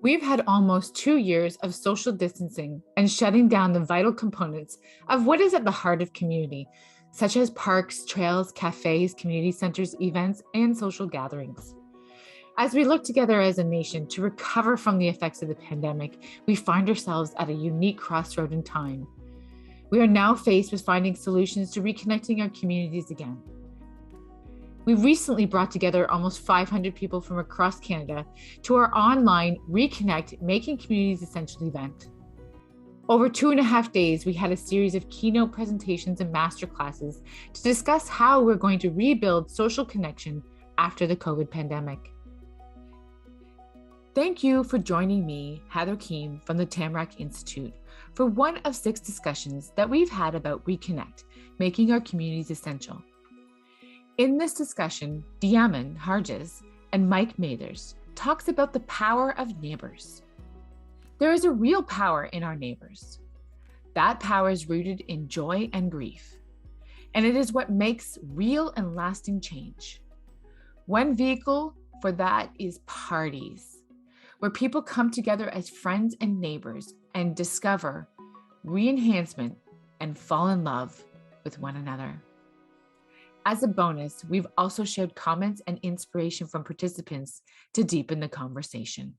We've had almost 2 years of social distancing and shutting down the vital components of what is at the heart of community, such as parks, trails, cafes, community centers, events, and social gatherings. As we look together as a nation to recover from the effects of the pandemic, we find ourselves at a unique crossroad in time. We are now faced with finding solutions to reconnecting our communities again. We recently brought together almost 500 people from across Canada to our online RECONNECT Making Communities Essential event. Over 2.5 days, we had a series of keynote presentations and masterclasses to discuss how we're going to rebuild social connection after the COVID pandemic. Thank you for joining me, Heather Keem from the Tamarack Institute, for one of 6 discussions that we've had about RECONNECT, making our communities essential. In this discussion, De'Amon Harges and Mike Mather talks about the power of neighbors. There is a real power in our neighbors. That power is rooted in joy and grief, and it is what makes real and lasting change. One vehicle for that is parties, where people come together as friends and neighbors and discover re-enhancement and fall in love with one another. As a bonus, we've also shared comments and inspiration from participants to deepen the conversation.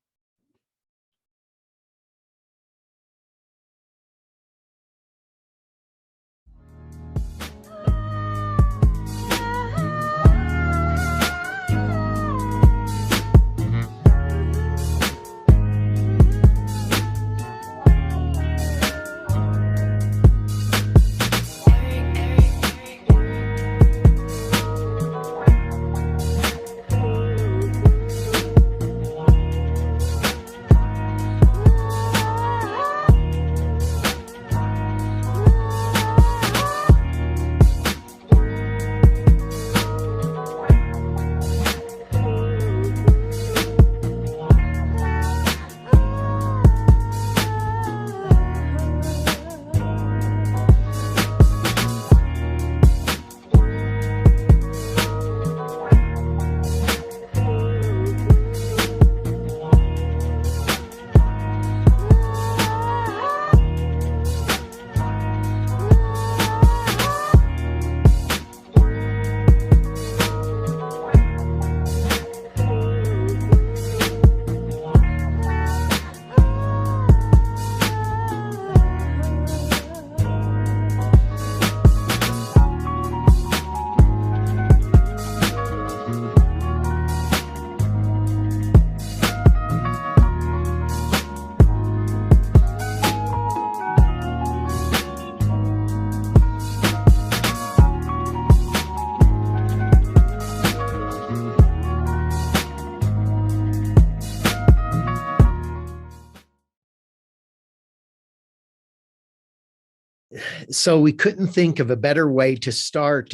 So we couldn't think of a better way to start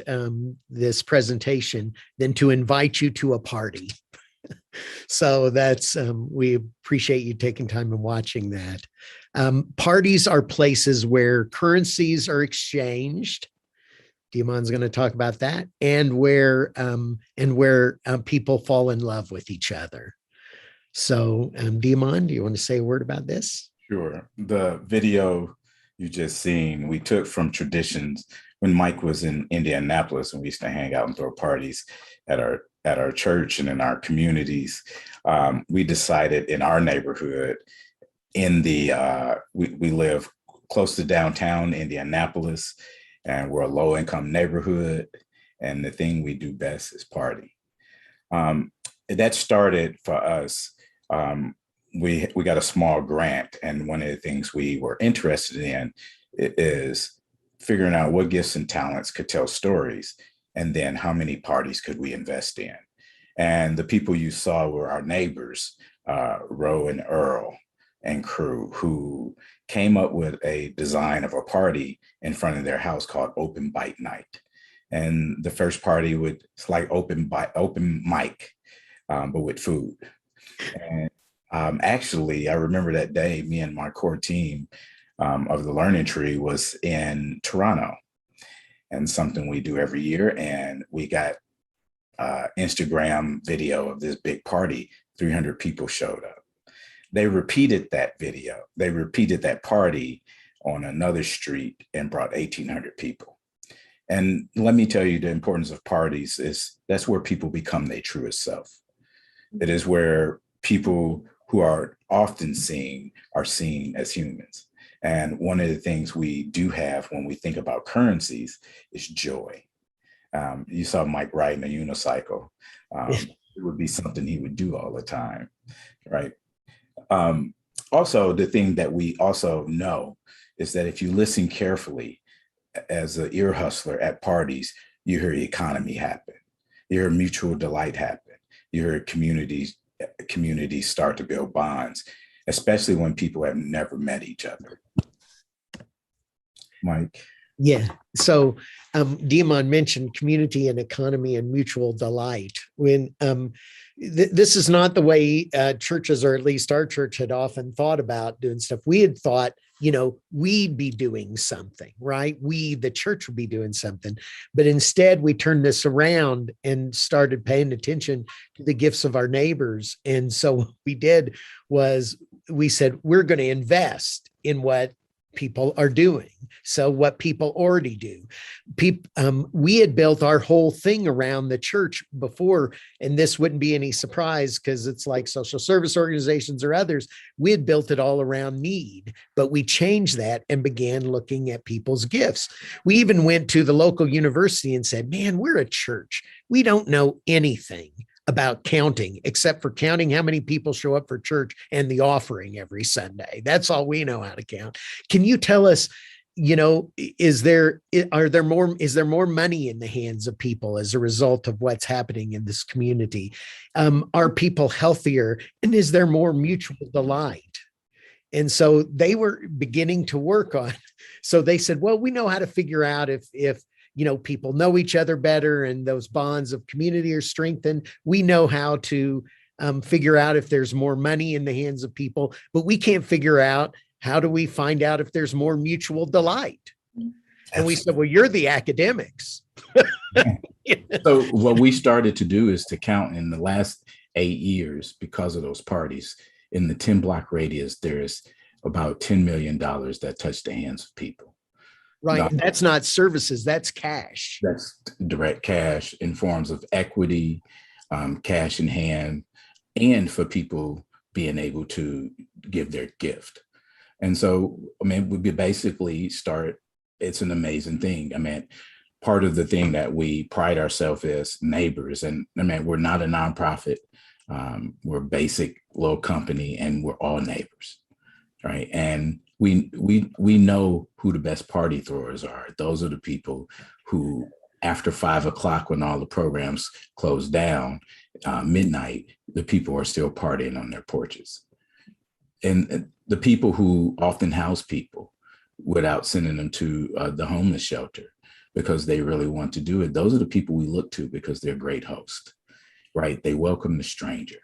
this presentation than to invite you to a party. So that's, we appreciate you taking time and watching that. Parties are places where currencies are exchanged. De'Amon's going to talk about that, and where people fall in love with each other. So De'Amon, do you want to say a word about this? Sure. The video you just seen, we took from traditions when Mike was in Indianapolis, and we used to hang out and throw parties at our church and in our communities. We decided in our neighborhood, we live close to downtown Indianapolis, and we're a low-income neighborhood, and the thing we do best is party. That started for us. We got a small grant, and one of the things we were interested in is figuring out what gifts and talents could tell stories, and then how many parties could we invest in. And the people you saw were our neighbors, Ro and Earl and crew, who came up with a design of a party in front of their house called Open Bite Night. And the first party it's like open mic, but with food. And actually, I remember that day, me and my core team of the Learning Tree was in Toronto, and something we do every year. And we got Instagram video of this big party. 300 people showed up. They repeated that video. They repeated that party on another street and brought 1,800 people. And let me tell you, the importance of parties is that's where people become their truest self. It is where people who are often seen are seen as humans. And one of the things we do have when we think about currencies is joy. You saw Mike riding a unicycle. It would be something he would do all the time, right? Also, the thing that we also know is that if you listen carefully as an ear hustler at parties, you hear economy happen. You hear mutual delight happen. You hear communities start to build bonds, especially when people have never met each other. Mike? Yeah. So De'Amon mentioned community and economy and mutual delight. When this is not the way churches, or at least our church, had often thought about doing stuff. We had thought, we'd be doing something, right? We, the church, would be doing something. But instead, we turned this around and started paying attention to the gifts of our neighbors. And so what we did was we said, we're going to invest in what people are doing. So what people already do. We had built our whole thing around the church before, and this wouldn't be any surprise because it's like social service organizations or others. We had built it all around need, but we changed that and began looking at people's gifts. We even went to the local university and said, man, we're a church. We don't know anything about counting, except for counting how many people show up for church and the offering every Sunday. That's all we know how to count. Can you tell us, is there more money in the hands of people as a result of what's happening in this community? Are people healthier? And is there more mutual delight? And so they were beginning to work on. So they said, well, we know how to figure out if people know each other better and those bonds of community are strengthened. We know how to figure out if there's more money in the hands of people, but we can't figure out how do we find out if there's more mutual delight. And we said, well, you're the academics. So what we started to do is to count in the last 8 years, because of those parties, in the 10-block radius, there's about $10 million that touch the hands of people. Right. And that's not services, that's cash. That's direct cash in forms of equity, cash in hand, and for people being able to give their gift. And so, we basically start, it's an amazing thing. Part of the thing that we pride ourselves as neighbors, and we're not a nonprofit, we're a basic little company, and we're all neighbors, right? And we know who the best party throwers are. Those are the people who, after 5 o'clock, when all the programs close down, midnight, the people are still partying on their porches. And the people who often house people without sending them to the homeless shelter because they really want to do it, those are the people we look to because they're great hosts, right? They welcome the stranger.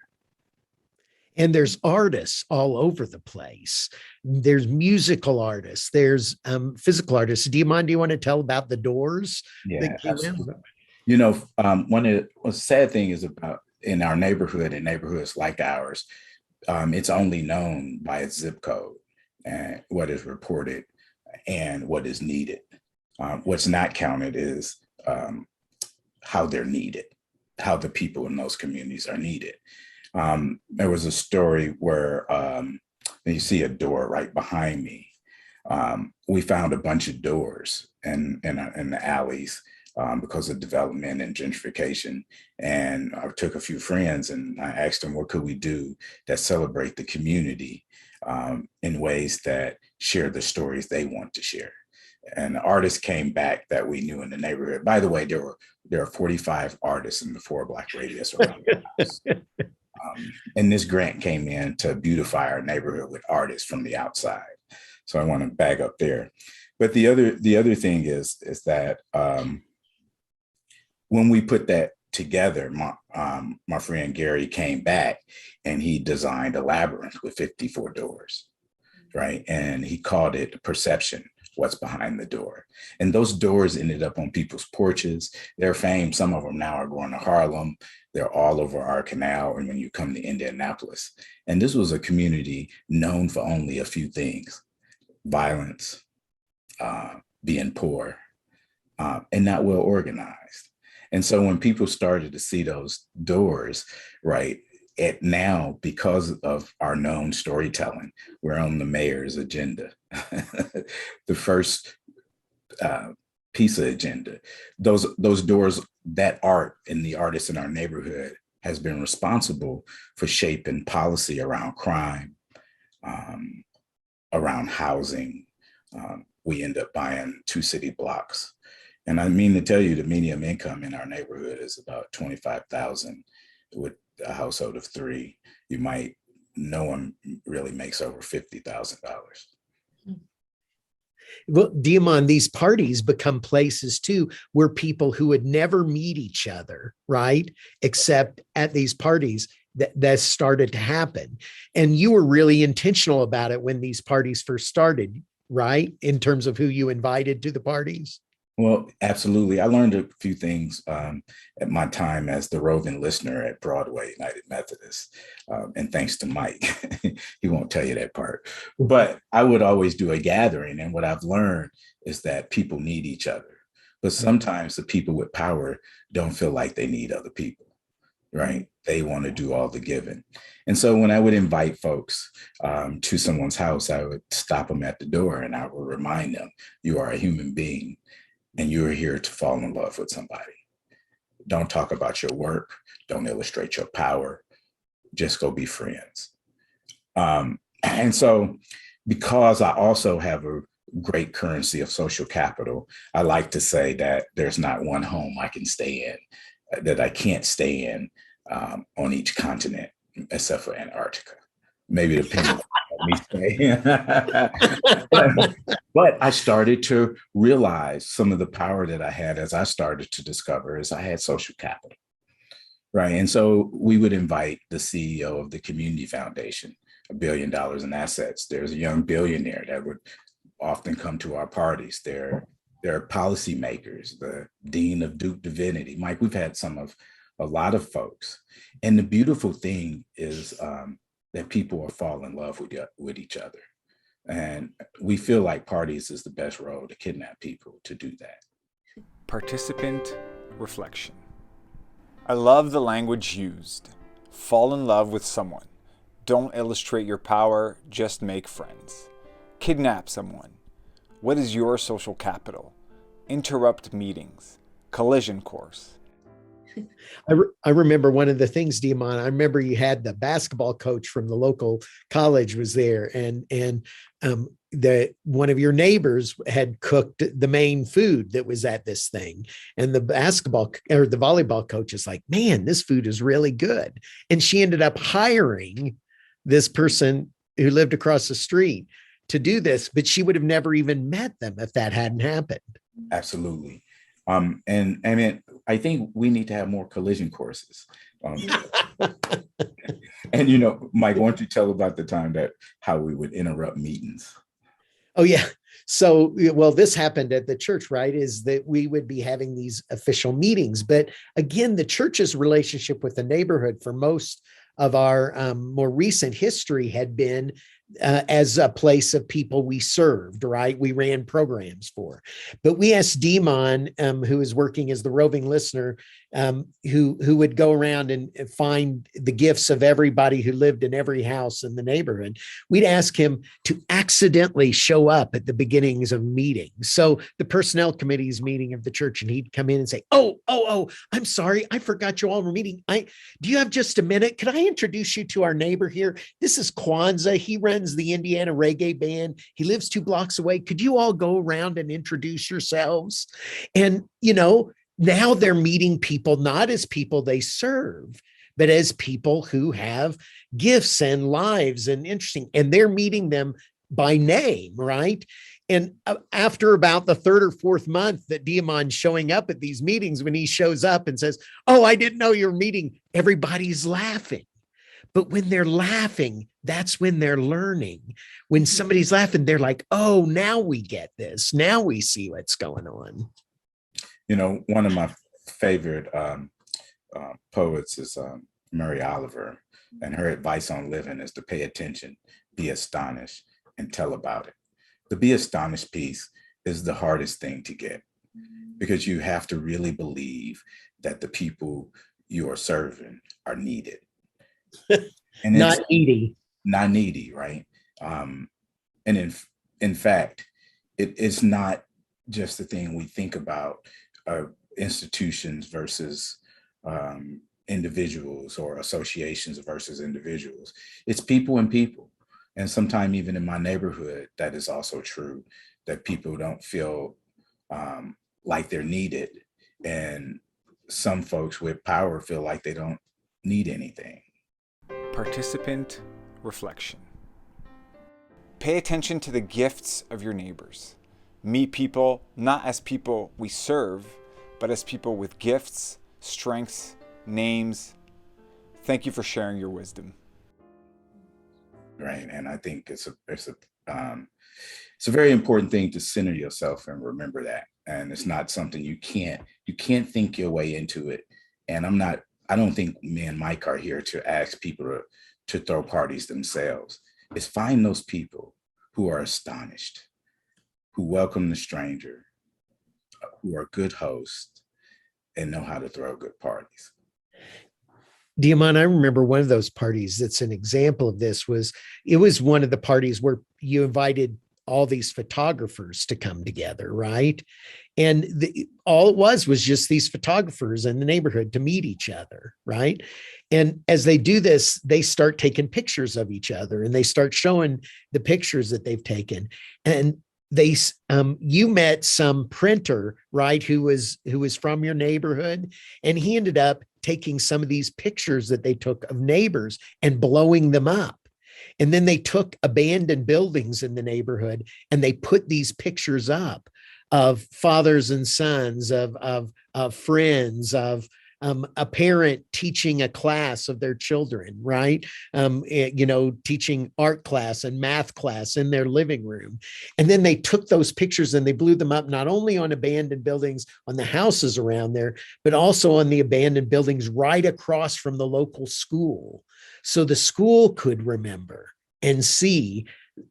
And there's artists all over the place. There's musical artists. There's physical artists. De'Amon, do you want to tell about the Doors? Yeah, absolutely. One of the sad thing is about in our neighborhood and neighborhoods like ours, it's only known by its zip code and what is reported and what is needed. What's not counted is how they're needed, how the people in those communities are needed. There was a story where you see a door right behind me. We found a bunch of doors in the alleys because of development and gentrification. And I took a few friends and I asked them, what could we do that celebrate the community in ways that share the stories they want to share? And the artists came back that we knew in the neighborhood. By the way, there are 45 artists in the 4-block radius around the house. And this grant came in to beautify our neighborhood with artists from the outside. So I want to bag up there. But the other thing is that when we put that together, my friend Gary came back and he designed a labyrinth with 54 doors, right? And he called it perception what's behind the door. And those doors ended up on people's porches. They're famed. Some of them now are going to Harlem. They're all over our canal. And when you come to Indianapolis, and this was a community known for only a few things: violence, being poor, and not well organized. And so when people started to see those doors, right, now, because of our known storytelling, we're on the mayor's agenda, the first piece of agenda. Those doors, that art and the artists in our neighborhood has been responsible for shaping policy around crime, around housing. We end up buying 2 city blocks. And I mean to tell you, the median income in our neighborhood is about $25,000 with a household of 3. You might, no one really makes over $50,000. Well, De'Amon, these parties become places too where people who would never meet each other, right, except at these parties, that started to happen. And you were really intentional about it when these parties first started, right, in terms of who you invited to the parties? Well, absolutely. I learned a few things at my time as the Roving Listener at Broadway United Methodist. And thanks to Mike, he won't tell you that part. But I would always do a gathering. And what I've learned is that people need each other. But sometimes the people with power don't feel like they need other people, right? They want to do all the giving. And so when I would invite folks to someone's house, I would stop them at the door and I would remind them, you are a human being. And you're here to fall in love with somebody. Don't talk about your work. Don't illustrate your power. Just go be friends. And so because I also have a great currency of social capital, I like to say that there's not one home I can stay in that I can't stay in on each continent, except for Antarctica. Maybe depending on me stay. But I started to realize some of the power that I had as I started to discover is I had social capital, right? And so we would invite the CEO of the community foundation, $1 billion in assets. There's a young billionaire that would often come to our parties. There are policymakers, the dean of Duke Divinity. Mike, we've had a lot of folks. And the beautiful thing is that people are falling in love with each other. And we feel like parties is the best road to kidnap people to do that. Participant reflection. I love the language used. Fall in love with someone. Don't illustrate your power, just make friends. Kidnap someone. What is your social capital? Interrupt meetings. Collision course. I remember one of the things, De'Amon, I remember you had the basketball coach from the local college was there, and one of your neighbors had cooked the main food that was at this thing. And the basketball or the volleyball coach is like, man, this food is really good. And she ended up hiring this person who lived across the street to do this, but she would have never even met them if that hadn't happened. Absolutely. And I mean, I think we need to have more collision courses. And, Mike, why don't you tell about the time how we would interrupt meetings? Oh, yeah. So, well, this happened at the church, right? Is that we would be having these official meetings. But again, the church's relationship with the neighborhood for most of our more recent history had been as a place of people we served, right? We ran programs for. But we asked De'Amon, who is working as the roving listener, who would go around and find the gifts of everybody who lived in every house in the neighborhood. We'd ask him to accidentally show up at the beginnings of meetings. So the personnel committee's meeting of the church, and he'd come in and say, oh, I'm sorry. I forgot you all were meeting. Do you have just a minute? Could I introduce you to our neighbor here? This is Kwanzaa. He runs the Indiana reggae band. He lives 2 blocks away. Could you all go around and introduce yourselves? And, now they're meeting people not as people they serve, but as people who have gifts and lives and and they're meeting them by name, right? And after about the 3rd or 4th month that De'Amon's showing up at these meetings, when he shows up and says, oh, I didn't know you were meeting, everybody's laughing. But when they're laughing, that's when they're learning. When somebody's laughing, they're like, oh, now we get this. Now we see what's going on. One of my favorite poets is Mary Oliver, and her advice on living is to pay attention, be astonished, and tell about it. The be astonished piece is the hardest thing to get, because you have to really believe that the people you are serving are needed. And not needy. Not needy, right? And in fact, it's not just the thing we think about, institutions versus individuals, or associations versus individuals. It's people and people. And sometimes even in my neighborhood, that is also true, that people don't feel like they're needed. And some folks with power feel like they don't need anything. Participant reflection. Pay attention to the gifts of your neighbors. Meet people not as people we serve, but as people with gifts, strengths, names. Thank you for sharing your wisdom. Right, and I think it's a very important thing to center yourself and remember that. And it's not something you can't think your way into it. And I don't think me and Mike are here to ask people to throw parties themselves. It's find those people who are astonished, who welcome the stranger, who are good hosts, and know how to throw good parties. De'Amon, I remember one of those parties that's an example of this was one of the parties where you invited all these photographers to come together, right? And all it was just these photographers in the neighborhood to meet each other, right? And as they do this, they start taking pictures of each other, and they start showing the pictures that they've taken. And you met some printer, right, who was from your neighborhood, and he ended up taking some of these pictures that they took of neighbors and blowing them up. And then they took abandoned buildings in the neighborhood and they put these pictures up of fathers and sons, of friends, of a parent teaching a class of their children, right? Teaching art class and math class in their living room. And then they took those pictures and they blew them up, not only on abandoned buildings on the houses around there, but also on the abandoned buildings right across from the local school. So the school could remember and see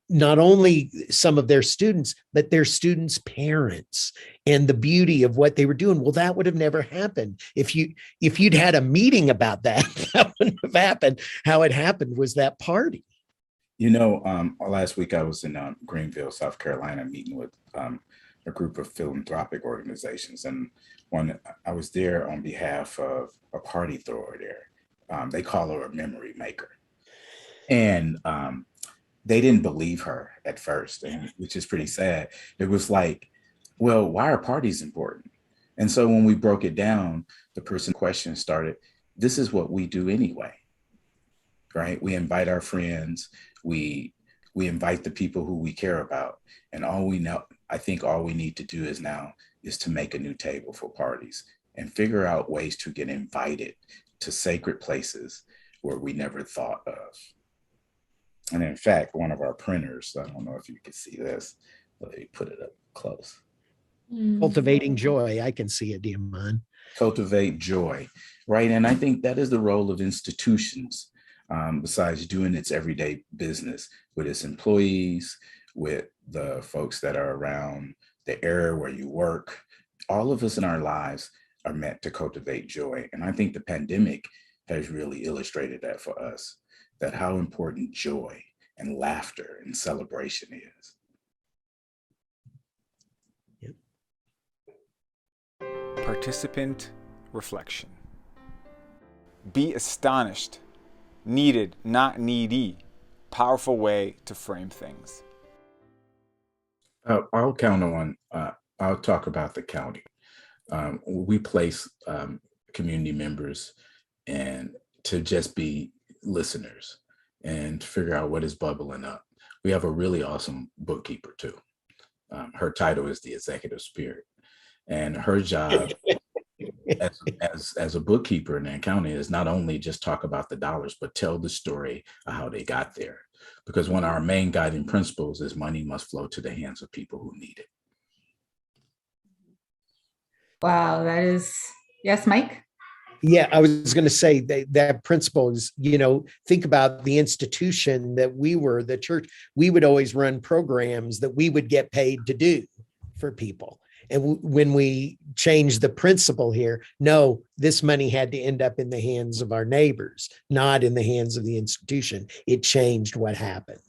not only some of their students, but their students' parents, and the beauty of what they were doing. Well, that would have never happened if you'd had a meeting about that. That wouldn't have happened. How it happened was that party. Last week I was in Greenville, South Carolina, meeting with a group of philanthropic organizations, and I was there on behalf of a party thrower there. They call her a memory maker, and they didn't believe her at first, which is pretty sad. It was like, well, why are parties important? And so when we broke it down, the person question started, this is what we do anyway, right? We invite our friends, we invite the people who we care about. And all we need to do is to make a new table for parties and figure out ways to get invited to sacred places where we never thought of. And in fact, one of our printers, I don't know if you can see this, let me put it up close. Cultivating joy. I can see it, De'Amon. Cultivate joy, right? And I think that is the role of institutions, besides doing its everyday business with its employees, with the folks that are around the area where you work. All of us in our lives are meant to cultivate joy. And I think the pandemic has really illustrated that for us, that how important joy and laughter and celebration is. Participant reflection. Be astonished. Needed, not needy. Powerful way to frame things. I'll counter on, I'll talk about the county. We place community members and to just be listeners and figure out what is bubbling up. We have a really awesome bookkeeper too. Her title is the Executive Spirit. And her job as a bookkeeper in the accounting is not only just talk about the dollars, but tell the story of how they got there. Because one of our main guiding principles is money must flow to the hands of people who need it. Wow, that is, yes, Mike? Yeah, I was going to say that principle is, think about the institution that we were, the church. We would always run programs that we would get paid to do for people. And when we changed the principle here, no, this money had to end up in the hands of our neighbors, not in the hands of the institution. It changed what happened.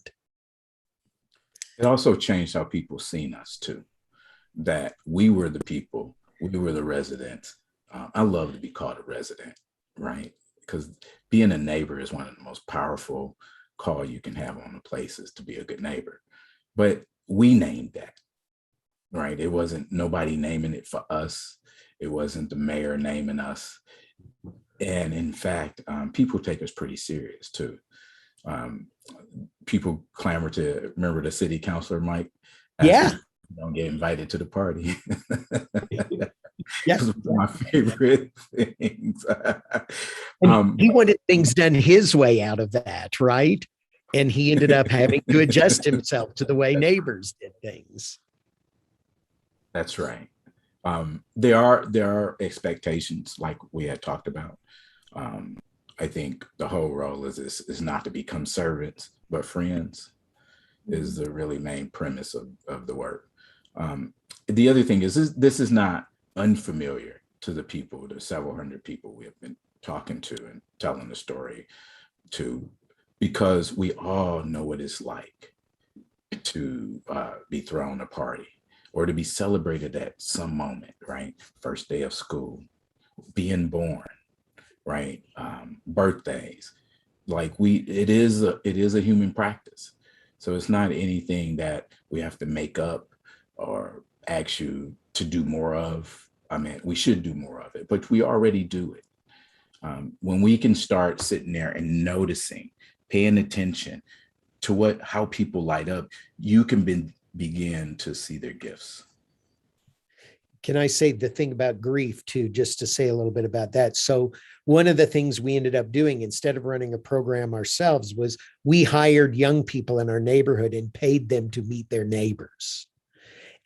It also changed how people seen us too, that we were the people, we were the residents. I love to be called a resident, right? Because being a neighbor is one of the most powerful call you can have on a place, is to be a good neighbor. But we named that, right? It wasn't nobody naming it for us. It wasn't the mayor naming us. And in fact, people take us pretty serious too. People clamor to, remember the city councilor, Mike? Yeah. Don't get invited to the party. Yes. One of my favorite things. He wanted things done his way out of that, right? And he ended up having to adjust himself to the way neighbors did things. That's right. There are expectations, like we had talked about. I think the whole role is not to become servants, but friends, is the really main premise of the work. The other thing is this is not unfamiliar to the people, the several hundred people we have been talking to and telling the story to, because we all know what it's like to be thrown a party or to be celebrated at some moment, right? First day of school, being born, right? Birthdays, like it is a human practice. So it's not anything that we have to make up or ask you to do more of. I mean, we should do more of it, but we already do it. When we can start sitting there and noticing, paying attention to how people light up, you can begin to see their gifts. Can I say the thing about grief too, just to say a little bit about that? So one of the things we ended up doing, instead of running a program ourselves, was we hired young people in our neighborhood and paid them to meet their neighbors.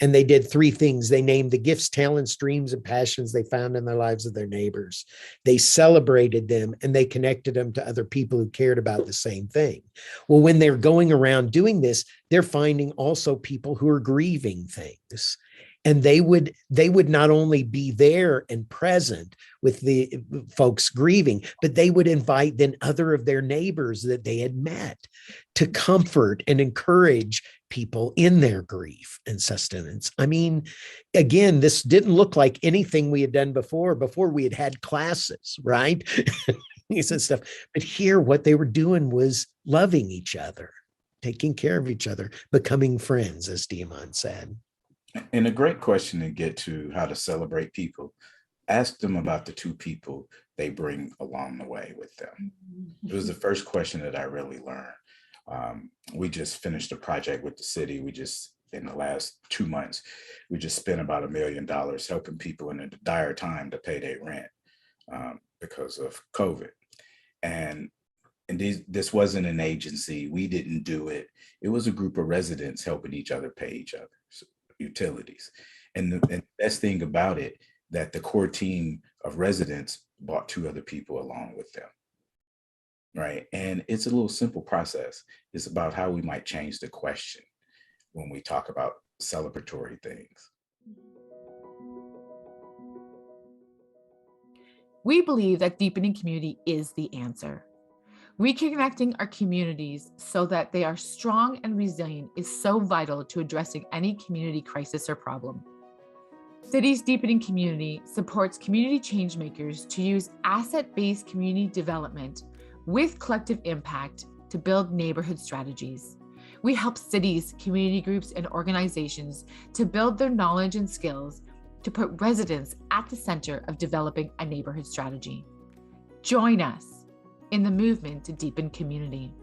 And they did three things. They named the gifts, talents, dreams, and passions they found in the lives of their neighbors. They celebrated them and they connected them to other people who cared about the same thing. Well, when they're going around doing this, they're finding also people who are grieving things. And they would not only be there and present with the folks grieving, but they would invite then other of their neighbors that they had met to comfort and encourage people in their grief and sustenance. I mean, again, this didn't look like anything we had done before. Before we had classes, right? He said stuff. But here, what they were doing was loving each other, taking care of each other, becoming friends, as De'Amon said. And a great question to get to how to celebrate people. Ask them about the two people they bring along the way with them. It was the first question that I really learned. We just finished a project with the city. In the last 2 months, we just spent about $1 million helping people in a dire time to pay their rent because of COVID. And this wasn't an agency. We didn't do it. It was a group of residents helping each other pay each other's utilities. And the best thing about it, that the core team of residents brought 2 other people along with them. Right. And it's a little simple process. It's about how we might change the question when we talk about celebratory things. We believe that deepening community is the answer. Reconnecting our communities so that they are strong and resilient is so vital to addressing any community crisis or problem. Cities Deepening Community supports community changemakers to use asset-based community development with collective impact to build neighborhood strategies. We help cities, community groups, and organizations to build their knowledge and skills to put residents at the center of developing a neighborhood strategy. Join us in the movement to deepen community.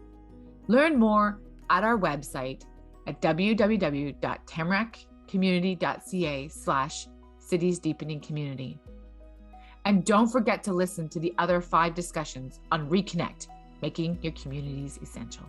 Learn more at our website at www.tamaraccommunity.ca/Cities Deepening Community. And don't forget to listen to the other 5 discussions on RECONNECT, making your communities essential.